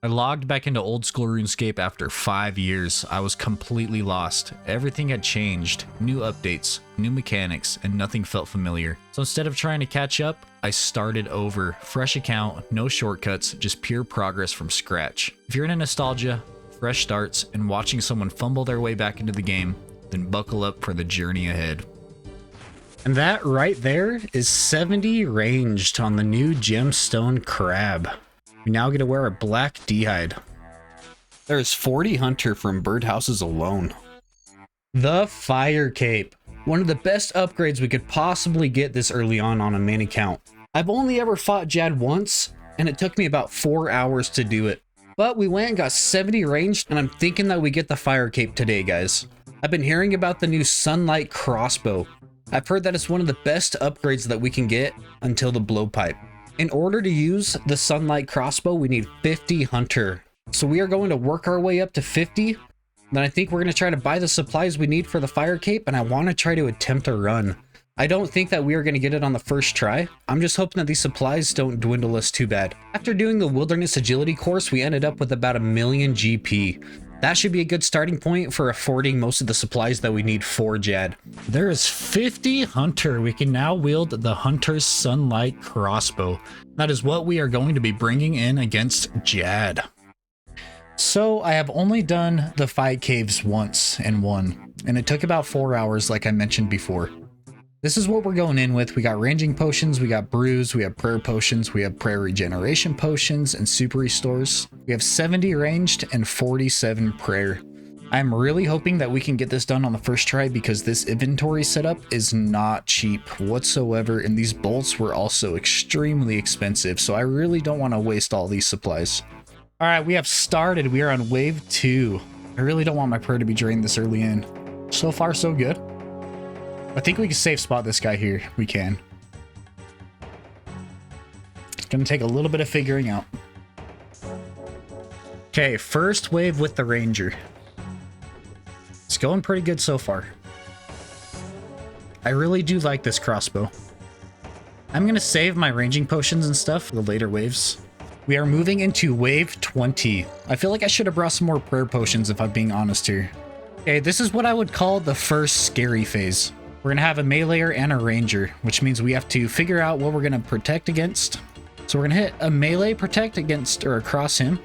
I logged back into Old School RuneScape after 5 years. I was completely lost. Everything had changed, new updates, new mechanics, and nothing felt familiar. So instead of trying to catch up, I started over. Fresh account, no shortcuts, just pure progress from scratch. If you're into nostalgia, fresh starts, and watching someone fumble their way back into the game, then buckle up for the journey ahead. And that right there is 70 ranged on the new Gemstone Crab. We now get to wear a black D-hide. There's 40 hunter from birdhouses alone. The Fire Cape. One of the best upgrades we could possibly get this early on a main account. I've only ever fought Jad once, and it took me about 4 hours to do it. But we went and got 70 ranged, and I'm thinking that we get the Fire Cape today, guys. I've been hearing about the new Sunlight Crossbow. I've heard that it's one of the best upgrades that we can get until the blowpipe. In order to use the Sunlight Crossbow, we need 50 hunter. So we are going to work our way up to 50. Then I think we're going to try to buy the supplies we need for the Fire Cape, and I want to try to attempt a run. I don't think that we are going to get it on the first try. I'm just hoping that these supplies don't dwindle us too bad. After doing the Wilderness Agility course, we ended up with about 1 million GP. That should be a good starting point for affording most of the supplies that we need for Jad. There is 50 hunter. We can now wield the Hunter's Sunlight Crossbow. That is what we are going to be bringing in against Jad. So I have only done the 5 caves once and won, and it took about 4 hours like I mentioned before. This is what we're going in with. We got ranging potions, we got brews, we have prayer potions, we have prayer regeneration potions and super restores. We have 70 ranged and 47 prayer. I'm really hoping that we can get this done on the first try because this inventory setup is not cheap whatsoever, and these bolts were also extremely expensive, so I really don't want to waste all these supplies. All right, we have started. We are on wave 2. I really don't want my prayer to be drained this early in. So far, so good. I think we can safe spot this guy here. We can. It's gonna take a little bit of figuring out. Okay, first wave with the ranger. It's going pretty good so far. I really do like this crossbow. I'm gonna save my ranging potions and stuff for the later waves. We are moving into wave 20. I feel like I should have brought some more prayer potions if I'm being honest here. Okay, this is what I would call the first scary phase. We're gonna have a meleeer and a ranger, which means we have to figure out what we're gonna protect against. So we're gonna hit a melee protect against or across him.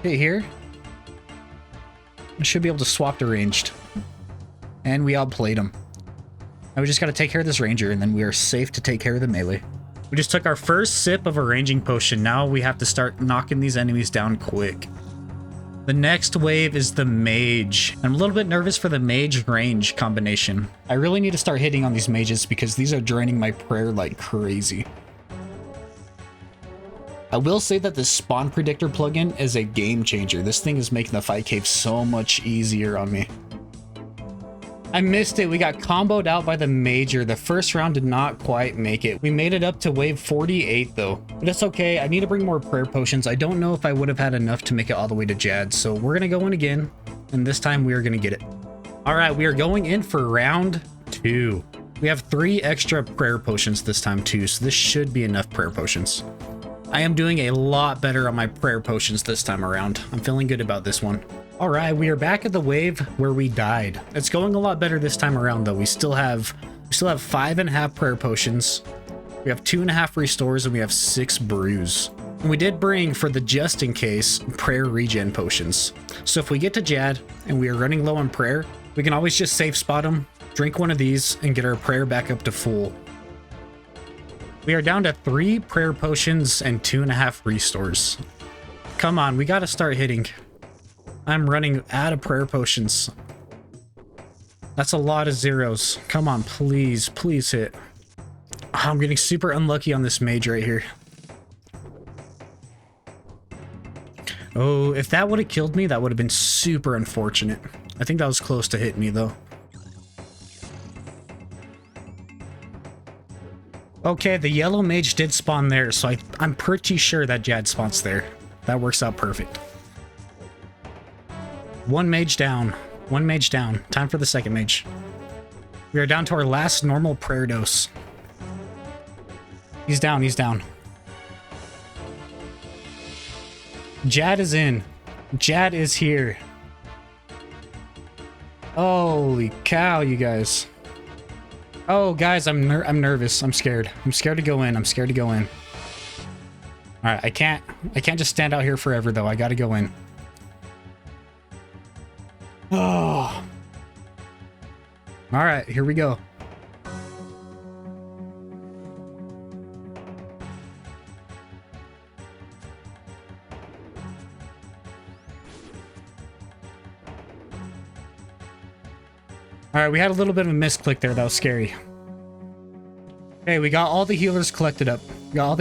Hit here. I should be able to swap to ranged. And we outplayed him. Now we just gotta take care of this ranger, and then we are safe to take care of the melee. We just took our first sip of a ranging potion. Now we have to start knocking these enemies down quick. The next wave is the mage. I'm a little bit nervous for the mage range combination. I really need to start hitting on these mages because these are draining my prayer like crazy. I will say that this spawn predictor plugin is a game changer. This thing is making the fight cave so much easier on me. I missed it. We got comboed out by the major. The first round did not quite make it. We made it up to wave 48 though, but it's okay. I need to bring more prayer potions. I don't know if I would have had enough to make it all the way to Jad, so we're gonna go in again, and this time we are gonna get it. All right, we are going in for round 2. We have 3 extra prayer potions this time too, so this should be enough prayer potions. I am doing a lot better on my prayer potions this time around. I'm feeling good about this one. All right, we are back at the wave where we died. It's going a lot better this time around though. We still have 5.5 prayer potions. We have 2.5 restores, and we have 6 brews. And we did bring, for the just in case, prayer regen potions. So if we get to Jad and we are running low on prayer, we can always just safe spot them, drink one of these, and get our prayer back up to full. We are down to 3 prayer potions and 2.5 restores. Come on, we gotta start hitting. I'm running out of prayer potions. That's a lot of zeros. Come on, please, please hit. Oh, I'm getting super unlucky on this mage right here. Oh, if that would have killed me, that would have been super unfortunate. I think that was close to hitting me though. Okay, the yellow mage did spawn there, so I'm pretty sure that Jad spawns there. That works out perfect. One mage down. One mage down. Time for the second mage. We are down to our last normal prayer dose. He's down, he's down. Jad is in. Jad is here. Holy cow, you guys. Oh, guys, I'm nervous. I'm scared. I'm scared to go in. I'm scared to go in. All right, I can't just stand out here forever, though. I got to go in. Oh. All right, here we go. All right, we had a little bit of a misclick there. That was scary. Okay, we got all the healers collected up. Now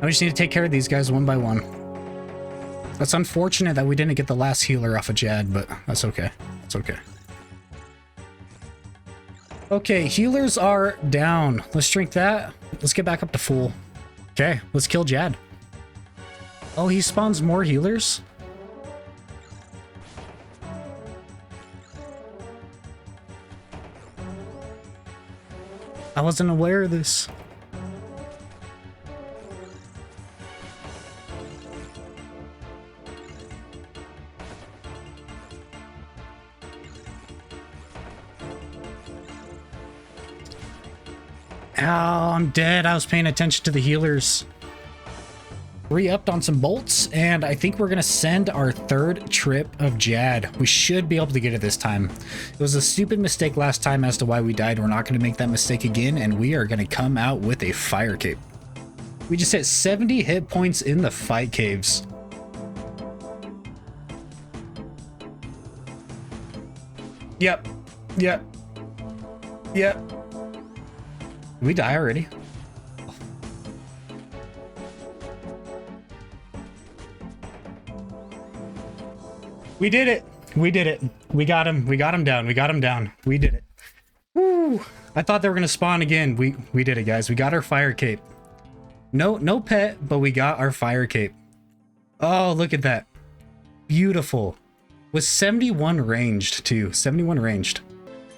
we just need to take care of these guys one by one. That's unfortunate that we didn't get the last healer off of Jad, but that's okay. It's okay. Okay, healers are down. Let's drink that. Let's get back up to full. Okay, let's kill Jad. Oh, he spawns more healers? I wasn't aware of this. Oh, I'm dead. I was paying attention to the healers. Re-upped on some bolts, and I think we're gonna send our third trip of Jad. We should be able to get it this time. It was a stupid mistake last time as to why we died. We're not gonna make that mistake again, and we are gonna come out with a fire cape. We just hit 70 hit points in the fight caves. Yep. Did we die already? We did it. We got him. We got him down. We did it. Woo. I thought they were going to spawn again. We did it, guys. We got our fire cape. No pet, but we got our fire cape. Oh, look at that. Beautiful. With 71 ranged, too. 71 ranged.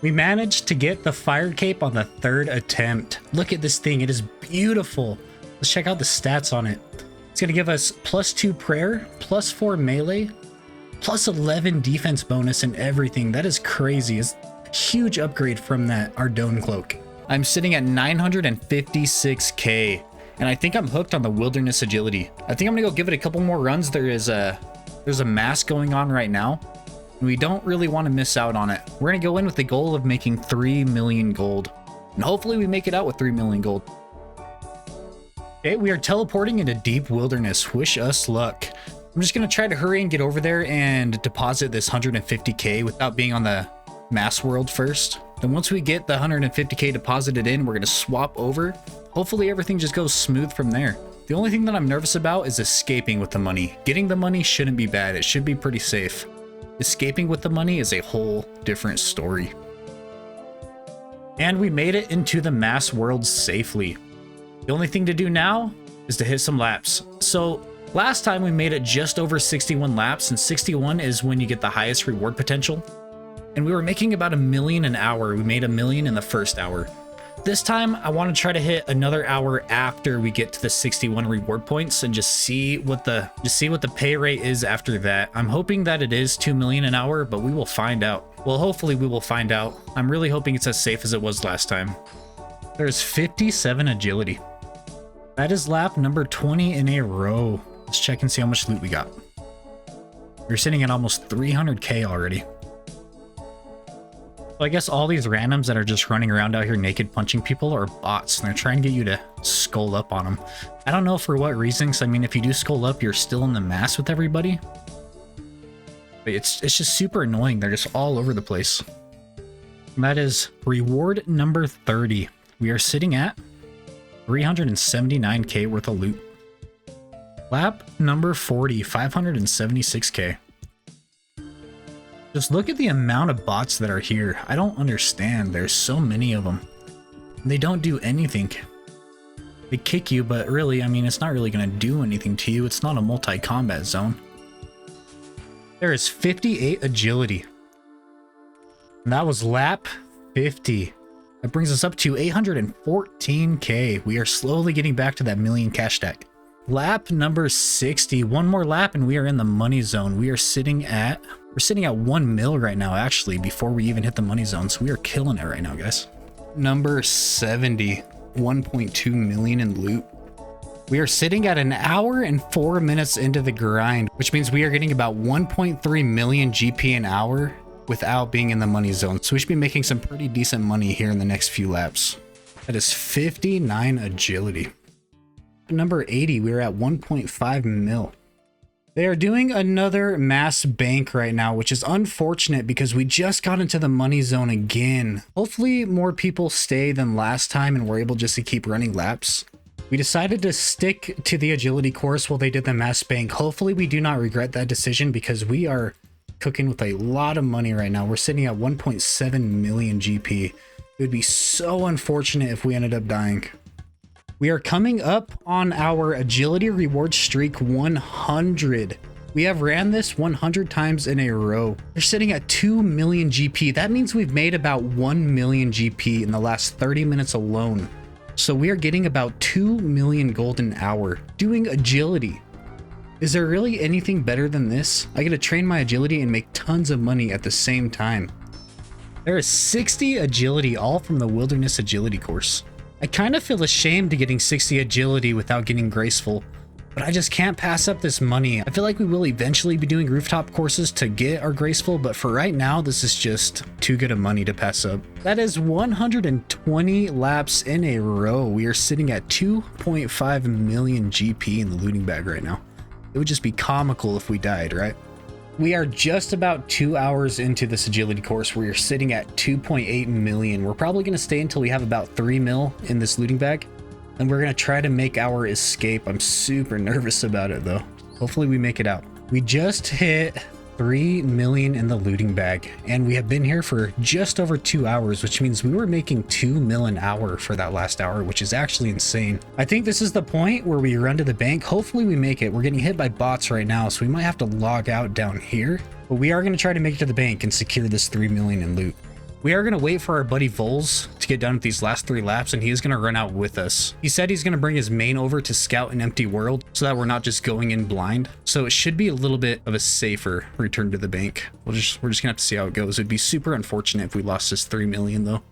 We managed to get the fire cape on the third attempt. Look at this thing. It is beautiful. Let's check out the stats on it. It's going to give us +2 prayer, +4 melee, +11 defense bonus and everything. That is crazy. It's a huge upgrade from that Ardone cloak. I'm sitting at 956k, and I think I'm hooked on the wilderness agility. I think I'm gonna go give it a couple more runs. There's a mask going on right now, and we don't really want to miss out on it. We're gonna go in with the goal of making 3 million gold, and hopefully we make it out with 3 million gold. Okay, we are teleporting into deep wilderness. Wish us luck. I'm just going to try to hurry and get over there and deposit this 150k without being on the mass world first. Then once we get the 150k deposited in, we're going to swap over. Hopefully everything just goes smooth from there. The only thing that I'm nervous about is escaping with the money. Getting the money shouldn't be bad. It should be pretty safe. Escaping with the money is a whole different story. And we made it into the mass world safely. The only thing to do now is to hit some laps. So last time we made it just over 61 laps, and 61 is when you get the highest reward potential. And we were making about 1 million an hour. We made 1 million in the first hour. This time I want to try to hit another hour after we get to the 61 reward points and just see what the pay rate is after that. I'm hoping that it is 2 million an hour, but we will find out. Well, hopefully we will find out. I'm really hoping it's as safe as it was last time. There's 57 agility. That is lap number 20 in a row. Let's check and see how much loot we got. We're sitting at almost 300k already. So I guess all these randoms that are just running around out here naked punching people are bots, and they're trying to get you to skull up on them. I don't know for what reasons. I mean, if you do skull up, you're still in the mass with everybody. But it's just super annoying. They're just all over the place. And that is reward number 30. We are sitting at 379k worth of loot. Lap number 40, 576k. Just look at the amount of bots that are here. I don't understand. There's so many of them. They don't do anything. They kick you, but really, I mean, it's not really going to do anything to you. It's not a multi-combat zone. There is 58 agility. And that was lap 50. That brings us up to 814k. We are slowly getting back to that 1 million cash stack. Lap number 60. One more lap and we are in the money zone. We're sitting at 1 mil right now, actually, before we even hit the money zone. So we are killing it right now, guys. Number 70. 1.2 million in loot. We are sitting at 1 hour and 4 minutes into the grind, which means we are getting about 1.3 million GP an hour without being in the money zone. So we should be making some pretty decent money here in the next few laps. That is 59 agility. Number 80, we're at 1.5 mil. They are doing another mass bank right now, which is unfortunate because we just got into the money zone again. Hopefully more people stay than last time and we're able just to keep running laps. We decided to stick to the agility course while they did the mass bank. Hopefully we do not regret that decision because we are cooking with a lot of money right now. We're sitting at 1.7 million GP. It would be so unfortunate if we ended up dying. We are coming up on our agility reward streak 100. We have ran this 100 times in a row. We're sitting at 2 million GP. That means we've made about 1 million GP in the last 30 minutes alone. So we are getting about 2 million gold an hour doing agility. Is there really anything better than this? I get to train my agility and make tons of money at the same time. There is 60 agility, all from the wilderness agility course. I kind of feel ashamed to getting 60 agility without getting graceful, but I just can't pass up this money. I feel like we will eventually be doing rooftop courses to get our graceful, but for right now, this is just too good of money to pass up. That is 120 laps in a row. We are sitting at 2.5 million GP in the looting bag right now. It would just be comical if we died, right? We are just about 2 hours into this agility course where you're sitting at 2.8 million. We're probably going to stay until we have about 3 mil in this looting bag. And we're going to try to make our escape. I'm super nervous about it though. Hopefully we make it out. We just hit 3 million in the looting bag. And we have been here for just over 2 hours, which means we were making 2 mil an hour for that last hour, which is actually insane. I think this is the point where we run to the bank. Hopefully we make it. We're getting hit by bots right now, so we might have to log out down here. But we are going to try to make it to the bank and secure this 3 million in loot. We are going to wait for our buddy Vols to get done with these last 3 laps, and he is going to run out with us. He said he's going to bring his main over to scout an empty world so that we're not just going in blind. So it should be a little bit of a safer return to the bank. We're just going to have to see how it goes. It'd be super unfortunate if we lost this 3 million though.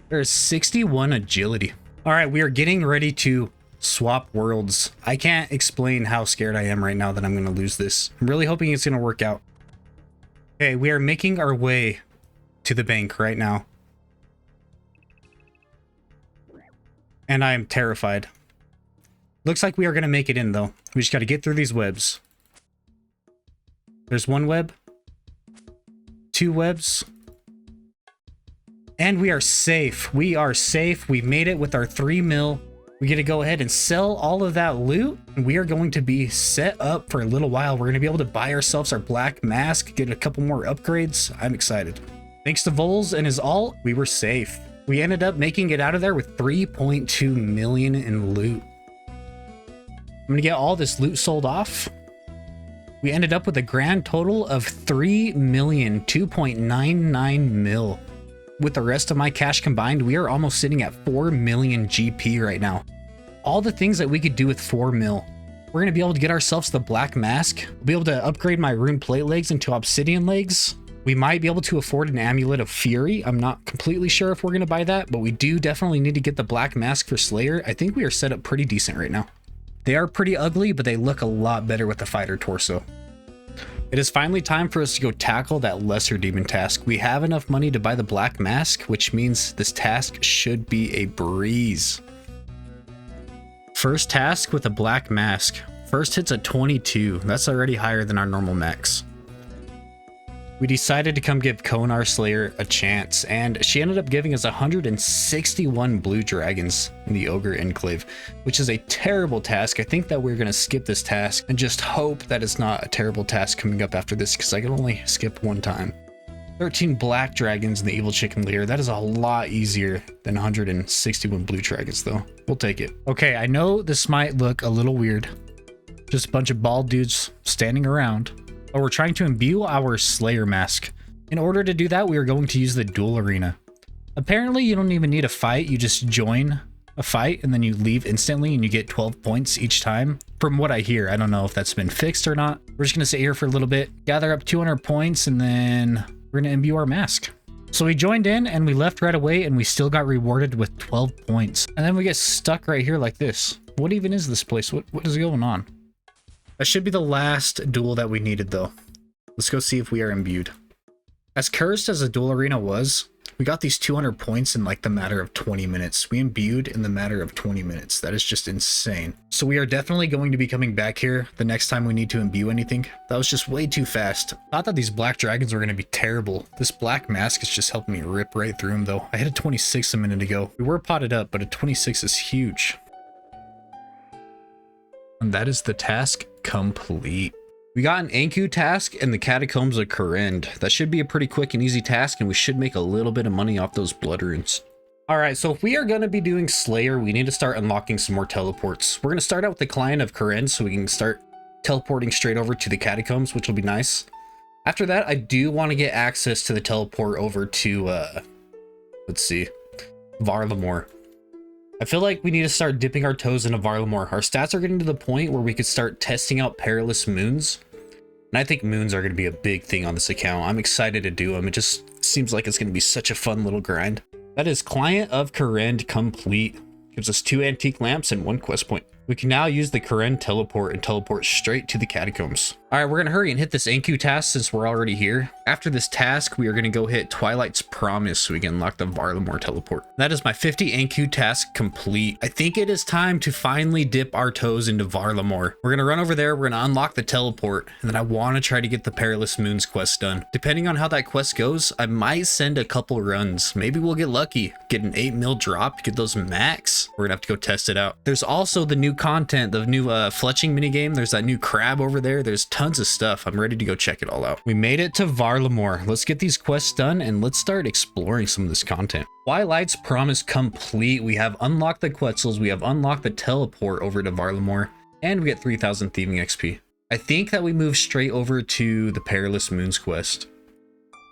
There's 61 agility. All right, we are getting ready to swap worlds. I can't explain how scared I am right now that I'm going to lose this. I'm really hoping it's going to work out. Okay, we are making our way to the bank right now. And I am terrified. Looks like we are going to make it in though. We just got to get through these webs. There's 1 web. 2 webs. And we are safe. We are safe. We made it with our 3 mil. We get to go ahead and sell all of that loot. And we are going to be set up for a little while. We're going to be able to buy ourselves our black mask, get a couple more upgrades. I'm excited. Thanks to Vols and his ult, we were safe. We ended up making it out of there with 3.2 million in loot. I'm gonna get all this loot sold off. We ended up with a grand total of 3 million, 2.99 mil. With the rest of my cash combined, we are almost sitting at 4 million GP right now. All the things that we could do with 4 mil. We're gonna be able to get ourselves the black mask. We'll be able to upgrade my rune plate legs into obsidian legs. We might be able to afford an amulet of fury. I'm not completely sure if we're going to buy that, but we do definitely need to get the black mask for Slayer. I think we are set up pretty decent right now. They are pretty ugly, but they look a lot better with the fighter torso. It is finally time for us to go tackle that lesser demon task. We have enough money to buy the black mask, which means this task should be a breeze. First task with a black mask. First hit's a 22. That's already higher than our normal max. We decided to come give Konar Slayer a chance, and she ended up giving us 161 blue dragons in the Ogre Enclave, which is a terrible task. I think that we're going to skip this task and just hope that it's not a terrible task coming up after this, because I can only skip 1 time. 13 black dragons in the Evil Chicken Lair. That is a lot easier than 161 blue dragons, though. We'll take it. Okay, I know this might look a little weird. Just a bunch of bald dudes standing around. But we're trying to imbue our Slayer mask. In order to do that, we are going to use the duel arena. Apparently, you don't even need a fight. You just join a fight and then you leave instantly and you get 12 points each time. From what I hear, I don't know if that's been fixed or not. We're just gonna sit here for a little bit, gather up 200 points, and then we're gonna imbue our mask. So we joined in and we left right away and we still got rewarded with 12 points. And then we get stuck right here like this. What even is this place? What is going on? That should be the last duel that we needed though. Let's go see if we are imbued. As cursed as the duel arena was, we got these 200 points in like the matter of 20 minutes. We imbued in the matter of 20 minutes. That is just insane. So we are definitely going to be coming back here the next time we need to imbue anything. That was just way too fast. Thought that these black dragons were going to be terrible. This black mask is just helping me rip right through them though. I hit a 26 a minute ago. We were potted up, but a 26 is huge. And that is the task complete. We got an Anky task and the Catacombs of Corrend. That should be a pretty quick and easy task, and we should make a little bit of money off those blood runes. Alright, so if we are going to be doing Slayer, we need to start unlocking some more teleports. We're going to start out with the Client of Corrend so we can start teleporting straight over to the Catacombs, which will be nice. After that, I do want to get access to the teleport over to, let's see, Varlamore. I feel like we need to start dipping our toes into Varlamore. Our stats are getting to the point where we could start testing out Perilous moons. And I think moons are going to be a big thing on this account. I'm excited to do them. It just seems like it's going to be such a fun little grind. That is Client of Corrend complete. Gives us 2 antique lamps and 1 quest point. We can now use the Corrend teleport and teleport straight to the Catacombs. All right, we're gonna hurry and hit this Anky task since we're already here. After this task, we are gonna go hit Twilight's Promise so we can unlock the Varlamore teleport. That is my 50 Anky task complete. I think it is time to finally dip our toes into Varlamore. We're gonna run over there, we're gonna unlock the teleport, and then I wanna try to get the Perilous Moons quest done. Depending on how that quest goes, I might send a couple runs. Maybe we'll get lucky, get an 8 mil drop, get those max. We're gonna have to go test it out. There's also the new content, the new fletching minigame. There's that new crab over there. There's tons of stuff. I'm ready to go check it all out. We made it to Varlamore. Let's get these quests done and let's start exploring some of this content. Twilight's Promise complete. We have unlocked the Quetzals. We have unlocked the teleport over to Varlamore, and we get 3000 thieving XP. I think that we move straight over to the Perilous Moons quest.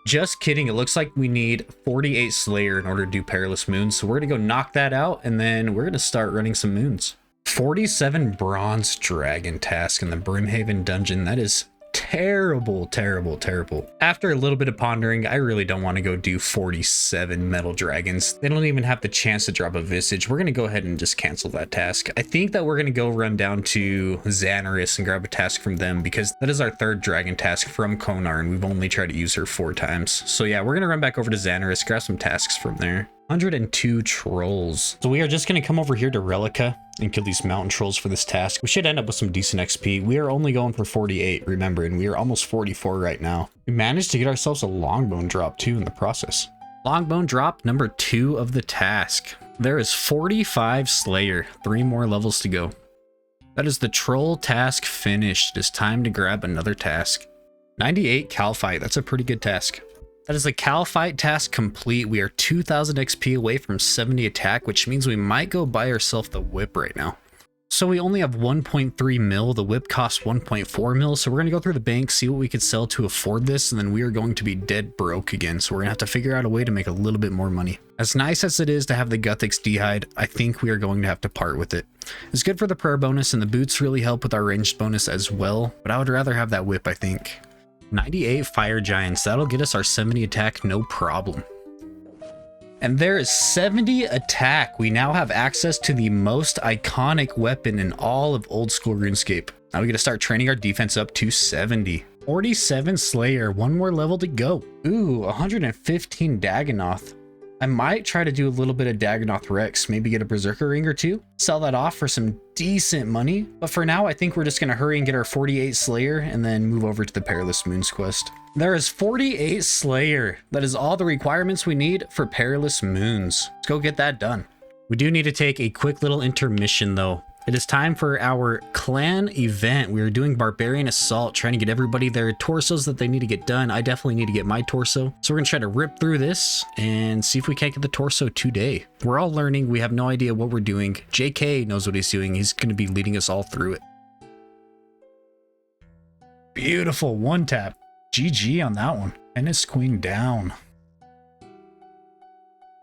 Just kidding. It looks like we need 48 Slayer in order to do Perilous Moons. So we're going to go knock that out and then we're going to start running some moons. 47 Bronze Dragon task in the Brimhaven dungeon. That is terrible, terrible, terrible. After a little bit of pondering, I really don't want to go do 47 metal dragons. They don't even have the chance to drop a visage. We're going to go ahead and just cancel that task. I think that we're going to go run down to Xanaris and grab a task from them because that is our 3rd dragon task from Konar and we've only tried to use her 4 times. So yeah, we're going to run back over to Xanaris, grab some tasks from there. 102 trolls. So we are just going to come over here to Relica and kill these mountain trolls for this task. We should end up with some decent XP. We are only going for 48, remember, and we are almost 44 right now. We managed to get ourselves a longbone drop too in the process. Longbone drop number 2 of the task. There is 45 Slayer, 3 more levels to go. That is the troll task finished. It is time to grab another task. 98 Cal Fight. That's a pretty good task. That is the Cal Fight task complete. We are 2000 XP away from 70 attack, which means we might go buy ourselves the whip right now. So we only have 1.3 mil. The whip costs 1.4 mil. So we're going to go through the bank, see what we could sell to afford this, and then we are going to be dead broke again. So we're going to have to figure out a way to make a little bit more money. As nice as it is to have the Guthix D'hide, I think we are going to have to part with it. It's good for the prayer bonus, and the boots really help with our ranged bonus as well, but I would rather have that whip, I think. 98 Fire Giants. That'll get us our 70 attack, no problem. And there is 70 attack. We now have access to the most iconic weapon in all of Old School RuneScape. Now we gotta start training our defense up to 70. 47 Slayer, 1 more level to go. Ooh, 115 Dagonoth. I might try to do a little bit of Dagonoth Rex, maybe get a Berserker Ring or 2, sell that off for some decent money. But for now, I think we're just going to hurry and get our 48 Slayer and then move over to the Perilous Moons quest. There is 48 Slayer. That is all the requirements we need for Perilous Moons. Let's go get that done. We do need to take a quick little intermission though. It is time for our clan event. We are doing Barbarian Assault, trying to get everybody their torsos that they need to get done. I definitely need to get my torso. So we're gonna try to rip through this and see if we can't get the torso today. We're all learning. We have no idea what we're doing. JK knows what he's doing. He's gonna be leading us all through it. Beautiful, 1 tap. GG on that one. Ennis Queen down.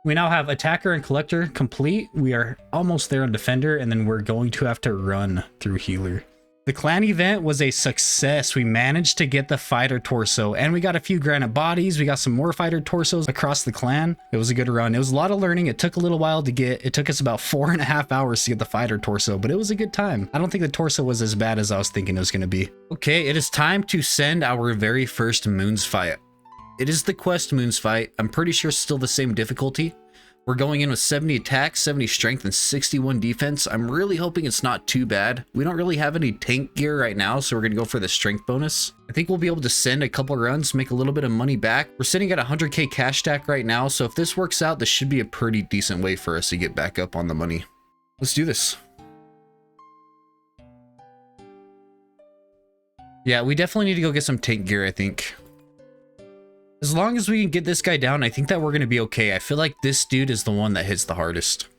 We now have attacker and collector complete. We are almost there on defender, and then we're going to have to run through healer. The clan event was a success. We managed to get the fighter torso, and we got a few granite bodies. We got some more fighter torsos across the clan. It was a good run. It was a lot of learning. It took a little while to get. It took us about 4.5 hours to get the fighter torso, but it was a good time. I don't think the torso was as bad as I was thinking it was going to be. Okay, it is time to send our very first moons fight. It is the quest moons fight. I'm pretty sure it's still the same difficulty. We're going in with 70 attack, 70 strength, and 61 defense. I'm really hoping it's not too bad. We don't really have any tank gear right now, so we're going to go for the strength bonus. I think we'll be able to send a couple runs, make a little bit of money back. We're sitting at 100k cash stack right now, so if this works out, this should be a pretty decent way for us to get back up on the money. Let's do this. Yeah, we definitely need to go get some tank gear, I think. As long as we can get this guy down, I think that we're going to be okay. I feel like this dude is the one that hits the hardest.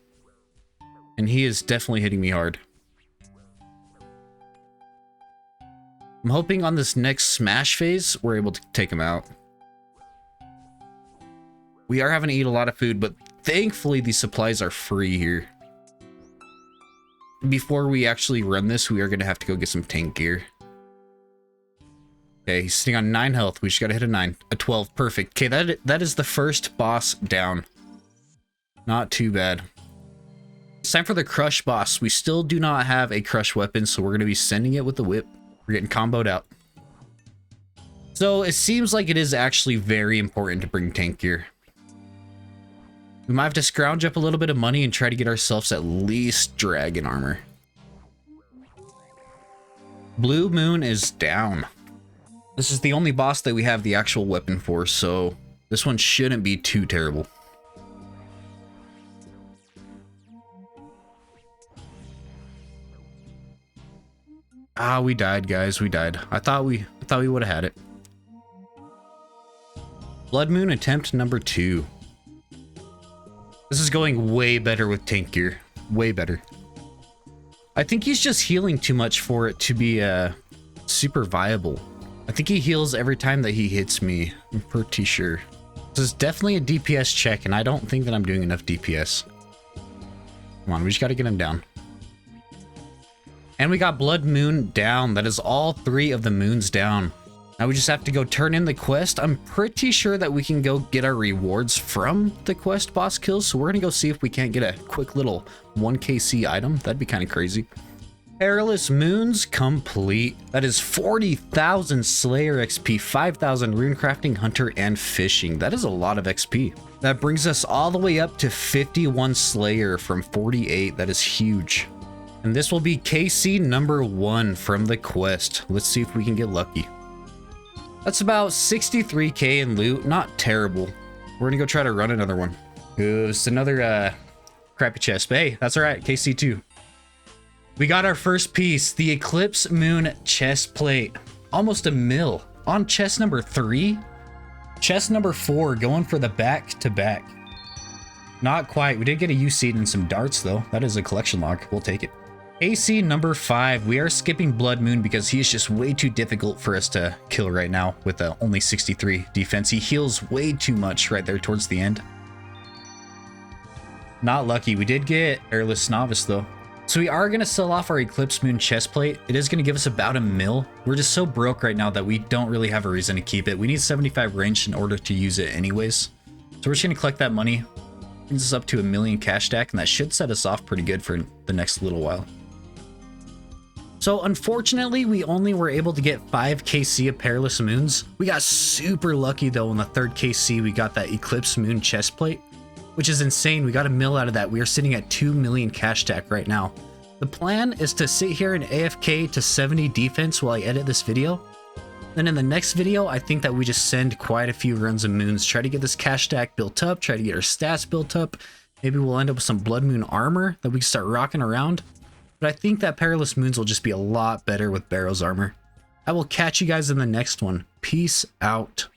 And he is definitely hitting me hard. I'm hoping on this next smash phase, we're able to take him out. We are having to eat a lot of food, but thankfully these supplies are free here. Before we actually run this, we are going to have to go get some tank gear. Okay, he's sitting on 9 health. We just gotta hit a 9. A 12. Perfect. Okay, that is the first boss down. Not too bad. It's time for the crush boss. We still do not have a crush weapon, so we're gonna be sending it with the whip. We're getting comboed out. So it seems like it is actually very important to bring tank gear. We might have to scrounge up a little bit of money and try to get ourselves at least dragon armor. Blue Moon is down. This is the only boss that we have the actual weapon for, so this one shouldn't be too terrible. Ah, we died, guys. We died. I thought we would have had it. Blood Moon attempt number 2. This is going way better with tank gear. Way better. I think he's just healing too much for it to be super viable. I think he heals every time that he hits me. I'm pretty sure. This is definitely a DPS check, and I don't think that I'm doing enough DPS. Come on, we just got to get him down. And we got Blood Moon down. That is all 3 of the moons down. Now we just have to go turn in the quest. I'm pretty sure that we can go get our rewards from the quest boss kills. So we're going to go see if we can't get a quick little 1kc item. That'd be kind of crazy. Perilous moons complete. That is 40,000 Slayer XP, 5,000 runecrafting, hunter, and fishing. That is a lot of XP. That brings us all the way up to 51 Slayer from 48. That is huge. And this will be KC number 1 from the quest. Let's see if we can get lucky. That's about 63k in loot. Not terrible. We're gonna go try to run another one. Ooh, it's another crappy chest. But hey, that's all right. KC2. We got our first piece, the Eclipse Moon chest plate. Almost a mil on chest number 3. Chest number 4 going for the back-to-back. Not quite. We did get a U-seed and some darts though. That is a collection log. We'll take it. AC number 5. We are skipping Blood Moon because he is just way too difficult for us to kill right now with only 63 defense. He heals way too much right there towards the end. Not lucky. We did get Perilous Novice though. So we are going to sell off our Eclipse Moon chestplate. It is going to give us about a mil. We're just so broke right now that we don't really have a reason to keep it. We need 75 range in order to use it anyways. So we're just going to collect that money. Brings us up to 1 million cash stack, and that should set us off pretty good for the next little while. So unfortunately, we only were able to get 5 KC of Perilous Moons. We got super lucky though in the 3rd KC. We got that Eclipse Moon chestplate, which is insane. We got a mil out of that. We are sitting at 2 million cash stack right now. The plan is to sit here in AFK to 70 defense while I edit this video. Then in the next video, I think that we just send quite a few runs of moons, try to get this cash stack built up, try to get our stats built up. Maybe we'll end up with some Blood Moon armor that we can start rocking around. But I think that Perilous Moons will just be a lot better with Barrow's armor. I will catch you guys in the next one. Peace out.